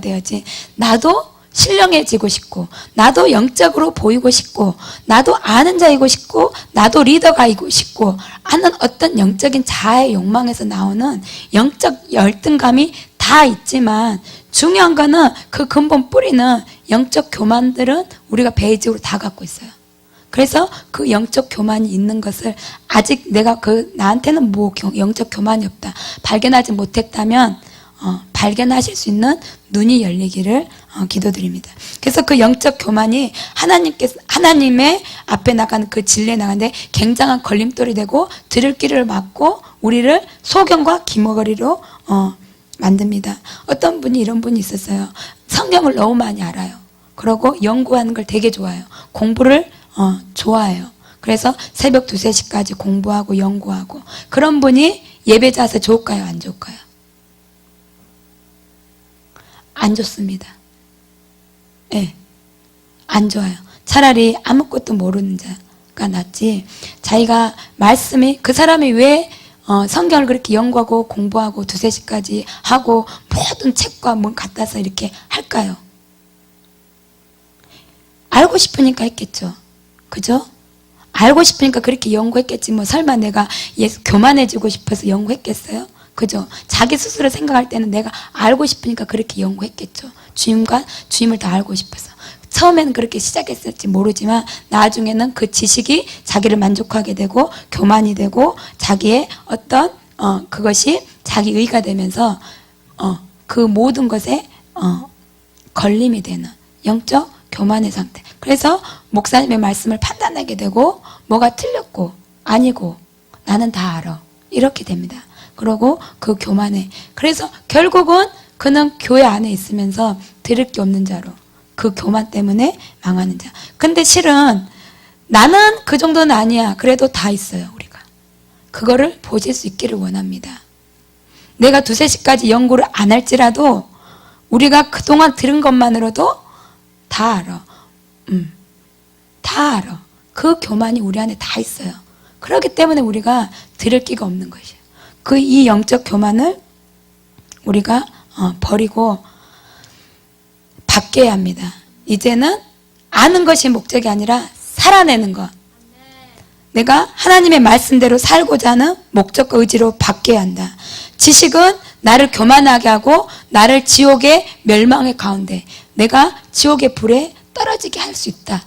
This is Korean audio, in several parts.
되어야지. 나도 신령해지고 싶고, 나도 영적으로 보이고 싶고, 나도 아는 자이고 싶고, 나도 리더가이고 싶고 하는 어떤 영적인 자아의 욕망에서 나오는 영적 열등감이 다 있지만, 중요한 거는 그 근본 뿌리는 영적 교만들은 우리가 베이직으로 다 갖고 있어요. 그래서 그 영적 교만이 있는 것을 아직 내가 나한테는 뭐 영적 교만이 없다 발견하지 못했다면 발견하실 수 있는 눈이 열리기를 기도드립니다. 그래서 그 영적 교만이 하나님의 앞에 나가는 그 진리에 나가는데 굉장한 걸림돌이 되고 들을길을 막고 우리를 소경과 기머거리로 만듭니다. 어떤 분이 이런 분이 있었어요. 성경을 너무 많이 알아요. 그러고 연구하는 걸 되게 좋아해요. 공부를 좋아해요. 그래서 새벽 2, 3시까지 공부하고 연구하고. 그런 분이 예배 자세 좋을까요? 안 좋을까요? 안 좋습니다. 네, 안 좋아요. 차라리 아무것도 모르는 자가 낫지. 자기가 말씀이, 그 사람이 왜 성경을 그렇게 연구하고 공부하고 2, 3시까지 하고 모든 책과 뭐 갖다서 이렇게 할까요? 알고 싶으니까 했겠죠. 그죠? 알고 싶으니까 그렇게 연구했겠지. 뭐 설마 내가 교만해지고 싶어서 연구했겠어요? 그죠? 자기 스스로 생각할 때는 내가 알고 싶으니까 그렇게 연구했겠죠. 주님을 더 알고 싶어서. 처음에는 그렇게 시작했을지 모르지만 나중에는 그 지식이 자기를 만족하게 되고 교만이 되고 자기의 어떤 그것이 자기 의가 되면서 그 모든 것에 걸림이 되는 영적 교만의 상태. 그래서 목사님의 말씀을 판단하게 되고 뭐가 틀렸고 아니고 나는 다 알아 이렇게 됩니다. 그러고 그 교만에, 그래서 결국은 그는 교회 안에 있으면서 들을 게 없는 자로, 그 교만 때문에 망하는 자. 근데 실은 나는 그 정도는 아니야. 그래도 다 있어요. 우리가 그거를 보실 수 있기를 원합니다. 내가 2, 3시까지 연구를 안 할지라도 우리가 그동안 들은 것만으로도 다 알아. 다 알아. 그 교만이 우리 안에 다 있어요. 그렇기 때문에 우리가 들을 기가 없는 것이에요. 이 영적 교만을 우리가 버리고 바뀌어야 합니다. 이제는 아는 것이 목적이 아니라 살아내는 것. 내가 하나님의 말씀대로 살고자 하는 목적과 의지로 바뀌어야 한다. 지식은 나를 교만하게 하고 나를 지옥의 멸망의 가운데, 내가 지옥의 불에 떨어지게 할 수 있다.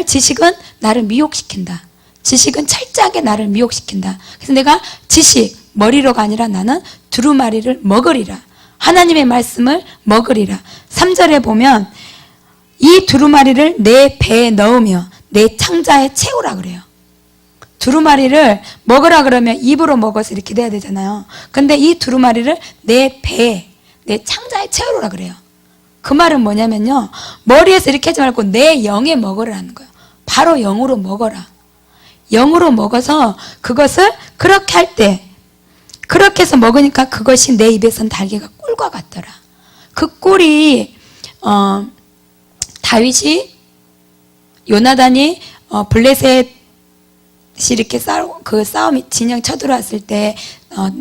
지식은 나를 미혹시킨다. 지식은 철저하게 나를 미혹시킨다. 그래서 내가 지식, 머리로가 아니라 나는 두루마리를 먹으리라. 하나님의 말씀을 먹으리라. 3절에 보면 이 두루마리를 내 배에 넣으며 내 창자에 채우라 그래요. 두루마리를 먹으라 그러면 입으로 먹어서 이렇게 돼야 되잖아요. 근데 이 두루마리를 내 배에, 내 창자에 채우라 그래요. 그 말은 뭐냐면요, 머리에서 이렇게 하지 말고 내 영에 먹으라는 거예요. 바로 영으로 먹어라. 영으로 먹어서 그것을 그렇게 할 때, 그렇게 해서 먹으니까 그것이 내 입에선 달걀과 꿀과 같더라. 그 꿀이 다윗이, 요나단이 블레셋이 이렇게 그 싸움이 진영 쳐들어왔을 때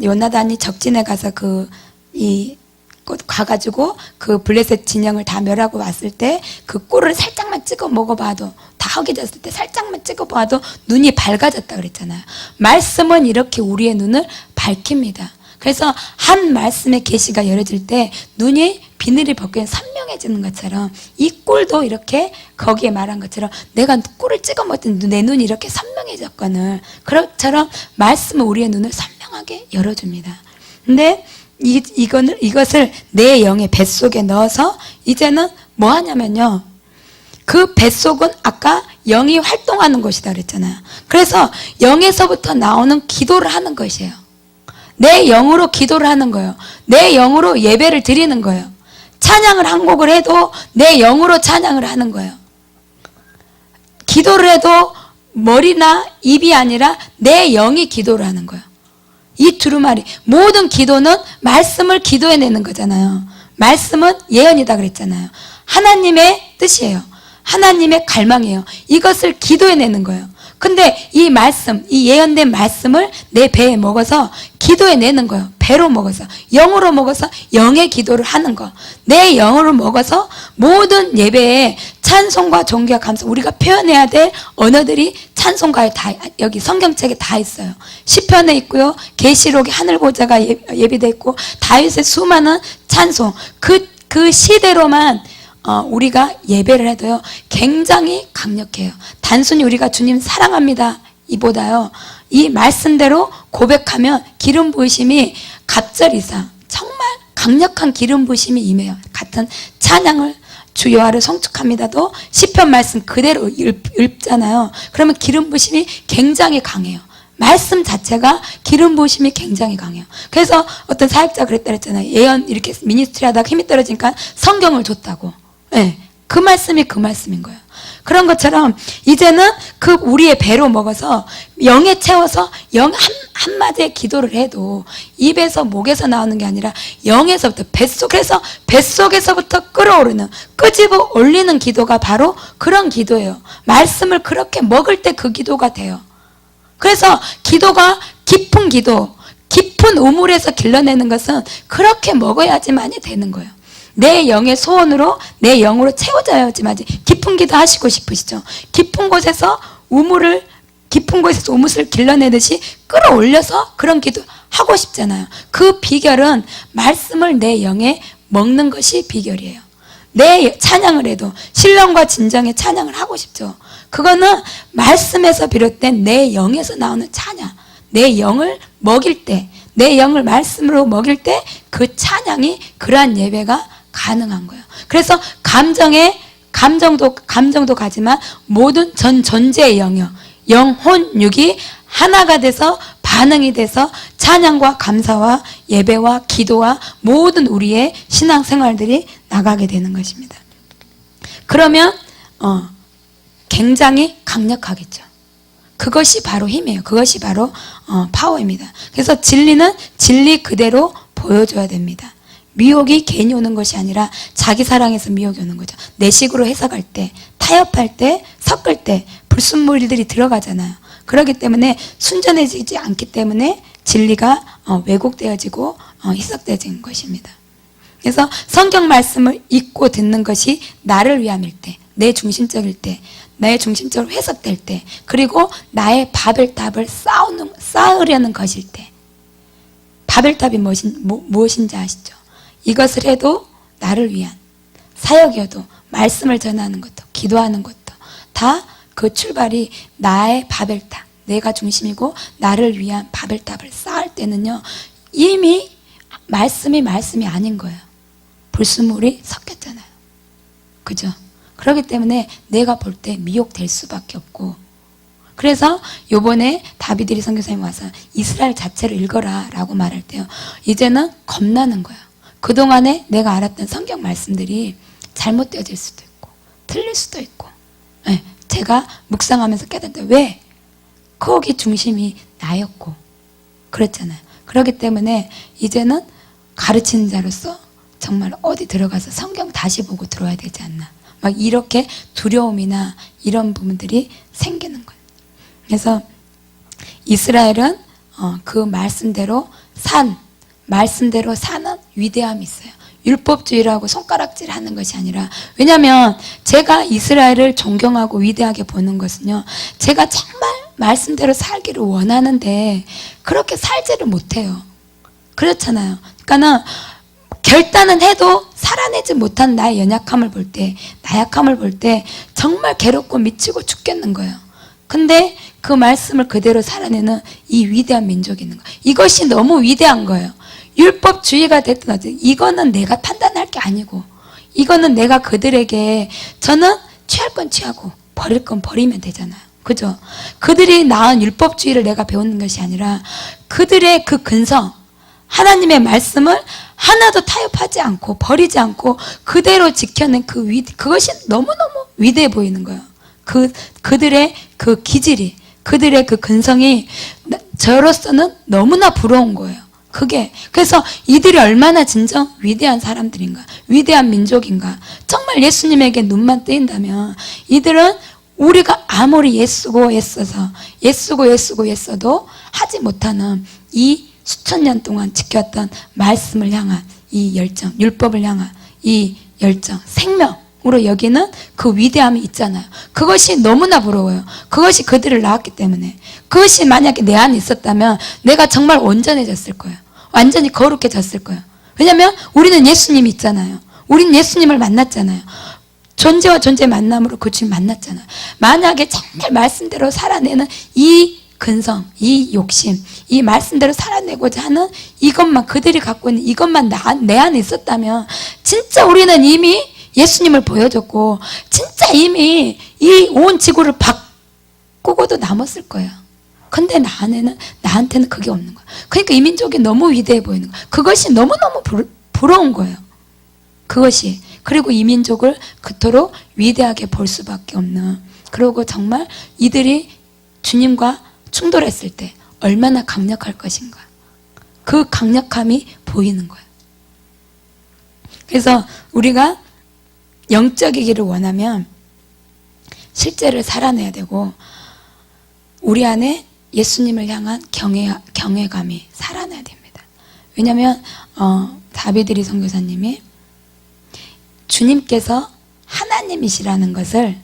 요나단이 적진에 가서 가가지고 그 블레셋 진영을 다 멸하고 왔을 때 그 꿀을 살짝만 찍어 먹어봐도, 다 허기졌을 때 살짝만 찍어봐도 눈이 밝아졌다 그랬잖아요. 말씀은 이렇게 우리의 눈을 밝힙니다. 그래서 한 말씀의 계시가 열어질 때 눈이 비늘이 벗겨 선명해지는 것처럼 이 꿀도 이렇게 거기에 말한 것처럼 내가 꿀을 찍어 먹었더니 내 눈이 이렇게 선명해졌거늘, 그것처럼 말씀은 우리의 눈을 선명하게 열어줍니다. 근데 이것을 내 영의 뱃속에 넣어서 이제는 뭐 하냐면요, 그 뱃속은 아까 영이 활동하는 곳이다 그랬잖아요. 그래서 영에서부터 나오는 기도를 하는 것이에요. 내 영으로 기도를 하는 거예요. 내 영으로 예배를 드리는 거예요. 찬양을 한 곡을 해도 내 영으로 찬양을 하는 거예요. 기도를 해도 머리나 입이 아니라 내 영이 기도를 하는 거예요. 이 두루마리, 모든 기도는 말씀을 기도해내는 거잖아요. 말씀은 예언이다 그랬잖아요. 하나님의 뜻이에요. 하나님의 갈망이에요. 이것을 기도해내는 거예요. 근데 이 말씀, 이 예언된 말씀을 내 배에 먹어서 기도해 내는 거예요. 배로 먹어서, 영으로 먹어서 영의 기도를 하는 거. 내 영으로 먹어서 모든 예배에 찬송과 존귀와 감사, 우리가 표현해야 될 언어들이 찬송가에 다, 여기 성경책에 다 있어요. 시편에 있고요, 계시록에 하늘 보좌가 예비되어 있고, 다윗의 수많은 찬송, 그 시대로만 우리가 예배를 해도요 굉장히 강력해요. 단순히 우리가 주님 사랑합니다 이보다요, 이 말씀대로 고백하면 기름 부으심이 갑절이사 정말 강력한 기름 부으심이 임해요. 같은 찬양을 주 여호와를 송축합니다도 시편 말씀 그대로 읽잖아요. 그러면 기름 부으심이 굉장히 강해요. 말씀 자체가 기름 부으심이 굉장히 강해요. 그래서 어떤 사역자가 그랬잖아요. 예언 이렇게 미니스트리 하다가 힘이 떨어지니까 성경을 줬다고. 네, 그 말씀이 그 말씀인 거예요. 그런 것처럼 이제는 그 우리의 배로 먹어서 영에 채워서 영 한마디의 기도를 해도 입에서 목에서 나오는 게 아니라 영에서부터 뱃속에서부터 끌어오르는, 끄집어 올리는 기도가 바로 그런 기도예요. 말씀을 그렇게 먹을 때 그 기도가 돼요. 그래서 기도가 깊은 기도, 깊은 우물에서 길러내는 것은 그렇게 먹어야지만이 되는 거예요. 내 영의 소원으로, 내 영으로 채워져야지만. 깊은 기도 하시고 싶으시죠? 깊은 곳에서 우물을 길러내듯이 끌어올려서 그런 기도 하고 싶잖아요. 그 비결은 말씀을 내 영에 먹는 것이 비결이에요. 내 찬양을 해도 신령과 진정의 찬양을 하고 싶죠. 그거는 말씀에서 비롯된 내 영에서 나오는 찬양, 내 영을 먹일 때, 내 영을 말씀으로 먹일 때 그 찬양이, 그러한 예배가 가능한 거예요. 그래서 감정도 가지만 모든 전제의 영이요, 영혼 육이 하나가 돼서 반응이 돼서 찬양과 감사와 예배와 기도와 모든 우리의 신앙생활들이 나가게 되는 것입니다. 그러면 굉장히 강력하겠죠. 그것이 바로 힘이에요. 그것이 바로 파워입니다. 그래서 진리는 진리 그대로 보여줘야 됩니다. 미혹이 괜히 오는 것이 아니라 자기 사랑에서 미혹이 오는 거죠. 내 식으로 해석할 때, 타협할 때, 섞을 때 불순물들이 들어가잖아요. 그렇기 때문에 순전해지지 않기 때문에 진리가 왜곡되어지고 희석되어지는 것입니다. 그래서 성경 말씀을 읽고 듣는 것이 나를 위함일 때, 내 중심적일 때, 내 중심적으로 해석될 때, 그리고 나의 바벨탑을 쌓으려는 것일 때. 바벨탑이 무엇인지 아시죠? 이것을 해도 나를 위한 사역이어도, 말씀을 전하는 것도, 기도하는 것도 다 그 출발이 나의 바벨탑, 내가 중심이고 나를 위한 바벨탑을 쌓을 때는요, 이미 말씀이 아닌 거예요. 불순물이 섞였잖아요. 그죠? 그렇기 때문에 내가 볼 때 미혹될 수밖에 없고, 그래서 요번에 다비드리 선교사님 와서 이스라엘 자체를 읽어라 라고 말할 때요, 이제는 겁나는 거예요. 그동안에 내가 알았던 성경 말씀들이 잘못되어질 수도 있고 틀릴 수도 있고, 네, 제가 묵상하면서 깨닫는데 왜? 거기 중심이 나였고 그랬잖아요. 그렇기 때문에 이제는 가르치는 자로서 정말 어디 들어가서 성경 다시 보고 들어야 되지 않나, 막 이렇게 두려움이나 이런 부분들이 생기는 거예요. 그래서 이스라엘은 그 말씀대로 사는 위대함이 있어요. 율법주의라고 손가락질 하는 것이 아니라, 왜냐하면 제가 이스라엘을 존경하고 위대하게 보는 것은요, 제가 정말 말씀대로 살기를 원하는데 그렇게 살지를 못해요. 그렇잖아요. 그러니까는 결단은 해도 살아내지 못한 나의 연약함을 볼 때, 나약함을 볼 때 정말 괴롭고 미치고 죽겠는 거예요. 근데 그 말씀을 그대로 살아내는 이 위대한 민족이 있는 거예요. 이것이 너무 위대한 거예요. 율법주의가 됐든 어쨌든 이거는 내가 판단할 게 아니고, 이거는 내가 그들에게, 저는 취할 건 취하고 버릴 건 버리면 되잖아요. 그죠? 그들이 낳은 율법주의를 내가 배우는 것이 아니라 그들의 그 근성, 하나님의 말씀을 하나도 타협하지 않고 버리지 않고 그대로 지켜낸 그것이 너무너무 위대해 보이는 거예요. 그들의 그 기질이, 그들의 그 근성이 저로서는 너무나 부러운 거예요. 그래서 이들이 얼마나 진정 위대한 사람들인가, 위대한 민족인가. 정말 예수님에게 눈만 뜨인다면 이들은 우리가 아무리 애써도 하지 못하는 이 수천 년 동안 지켰던 말씀을 향한 이 열정, 율법을 향한 이 열정, 생명으로 여기는 그 위대함이 있잖아요. 그것이 너무나 부러워요. 그것이 그들을 낳았기 때문에. 그것이 만약에 내 안에 있었다면 내가 정말 온전해졌을 거예요. 완전히 거룩해졌을 거예요. 왜냐하면 우리는 예수님이 있잖아요. 우리는 예수님을 만났잖아요. 존재와 존재의 만남으로 그 주님 만났잖아요. 만약에 정말 말씀대로 살아내는 이 근성, 이 욕심, 이 말씀대로 살아내고자 하는 이것만, 그들이 갖고 있는 이것만 내 안에 있었다면 진짜 우리는 이미 예수님을 보여줬고 진짜 이미 이 온 지구를 바꾸고도 남았을 거예요. 근데 나한테는 그게 없는 거예요. 그러니까 이 민족이 너무 위대해 보이는 거예요. 그것이 너무너무 부러운 거예요. 그것이. 그리고 이 민족을 그토록 위대하게 볼 수밖에 없는, 그리고 정말 이들이 주님과 충돌했을 때 얼마나 강력할 것인가, 그 강력함이 보이는 거예요. 그래서 우리가 영적이기를 원하면 실제를 살아내야 되고 우리 안에 예수님을 향한 경외감이 살아나야 됩니다. 왜냐하면 다비드리 선교사님이 주님께서 하나님이시라는 것을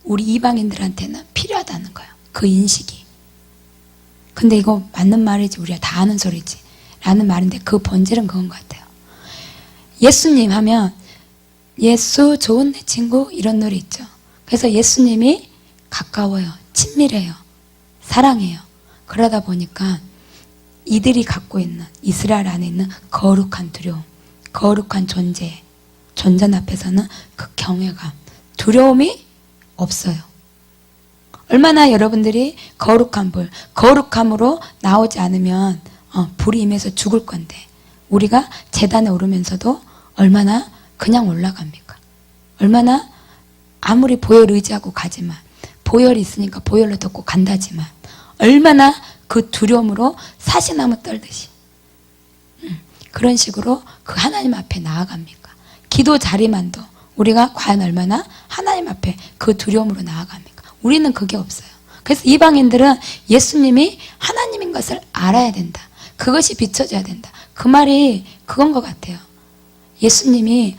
우리 이방인들한테는 필요하다는 거예요. 그 인식이. 근데 이거 맞는 말이지, 우리가 다 아는 소리지 라는 말인데 그 본질은 그건 것 같아요. 예수님 하면 예수 좋은 내 친구 이런 노래 있죠. 그래서 예수님이 가까워요. 친밀해요. 사랑해요. 그러다 보니까 이들이 갖고 있는, 이스라엘 안에 있는 거룩한 두려움, 거룩한 존재 앞에서는 그 경외감, 두려움이 없어요. 얼마나 여러분들이 거룩한 불, 거룩함으로 나오지 않으면 불이 임해서 죽을 건데 우리가 제단에 오르면서도 얼마나 그냥 올라갑니까? 얼마나 아무리 보혈 의지하고 가지만, 보혈이 있으니까 보혈로 덮고 간다지만 얼마나 그 두려움으로 사시나무 떨듯이 그런 식으로 그 하나님 앞에 나아갑니까? 기도 자리만도 우리가 과연 얼마나 하나님 앞에 그 두려움으로 나아갑니까? 우리는 그게 없어요. 그래서 이방인들은 예수님이 하나님인 것을 알아야 된다. 그것이 비춰져야 된다. 그 말이 그건 것 같아요. 예수님이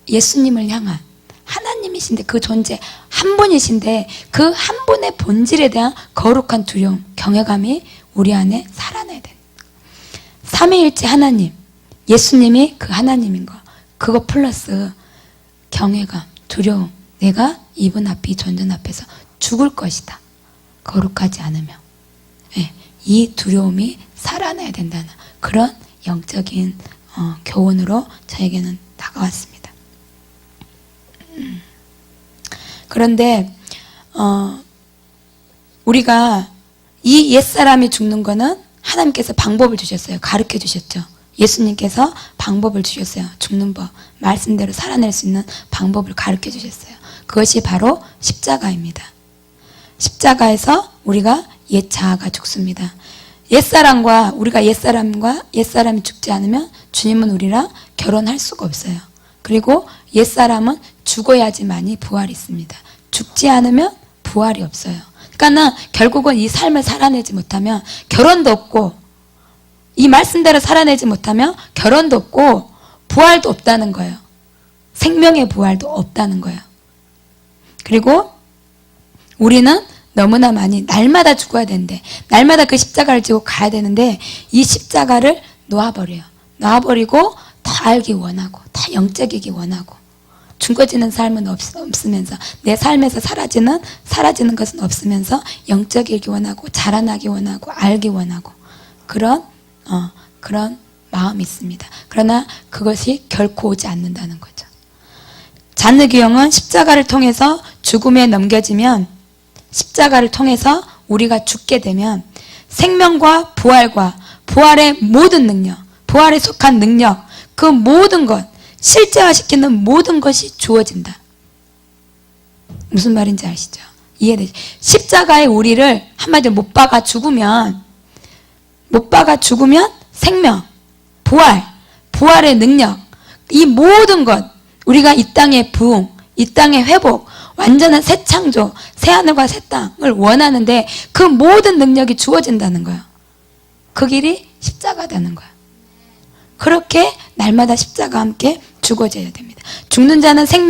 예수님을 향한 하나님이신데 그 존재 한 분이신데 그 한 분의 본질에 대한 거룩한 두려움, 경외감이 우리 안에 살아나야 된다. 삼위일체 하나님, 예수님이 그 하나님인 거, 그거 플러스 경외감, 두려움, 내가 이분 앞에, 이 존재 앞에서 죽을 것이다. 거룩하지 않으면. 네, 이 두려움이 살아나야 된다는 그런 영적인 교훈으로 저에게는 다가왔습니다. 그런데 우리가 이 옛사람이 죽는 거는 하나님께서 방법을 주셨어요. 가르쳐 주셨죠. 예수님께서 방법을 주셨어요. 죽는 법, 말씀대로 살아낼 수 있는 방법을 가르쳐 주셨어요. 그것이 바로 십자가입니다. 십자가에서 우리가 옛 자아가 죽습니다. 우리가 옛사람이 죽지 않으면 주님은 우리랑 결혼할 수가 없어요. 그리고 옛사람은 죽어야지만이 부활이 있습니다. 죽지 않으면 부활이 없어요. 그러니까 결국은 이 삶을 살아내지 못하면 결혼도 없고, 이 말씀대로 살아내지 못하면 결혼도 없고 부활도 없다는 거예요. 생명의 부활도 없다는 거예요. 그리고 우리는 너무나 많이 날마다 죽어야 되는데, 날마다 그 십자가를 지고 가야 되는데 이 십자가를 놓아버려요. 놓아버리고 더 알기 원하고 더 영적이기 원하고, 죽어지는 삶은 없으면서, 내 삶에서 사라지는 것은 없으면서 영적이기 원하고 자라나기 원하고 알기 원하고 그런 마음이 있습니다. 그러나 그것이 결코 오지 않는다는 거죠. 잔느귀 영은 십자가를 통해서 죽음에 넘겨지면, 십자가를 통해서 우리가 죽게 되면 생명과 부활의 모든 능력, 부활에 속한 능력, 그 모든 것, 실제화시키는 모든 것이 주어진다. 무슨 말인지 아시죠? 이해되죠? 십자가에 우리를 한마디로 못 박아 죽으면 생명, 부활의 능력, 이 모든 것, 우리가 이 땅의 부흥, 이 땅의 회복, 완전한 새 창조, 새 하늘과 새 땅을 원하는데 그 모든 능력이 주어진다는 거예요. 그 길이 십자가다는 거야. 그렇게 날마다 십자가와 함께 죽어져야 됩니다. 죽는 자는 생명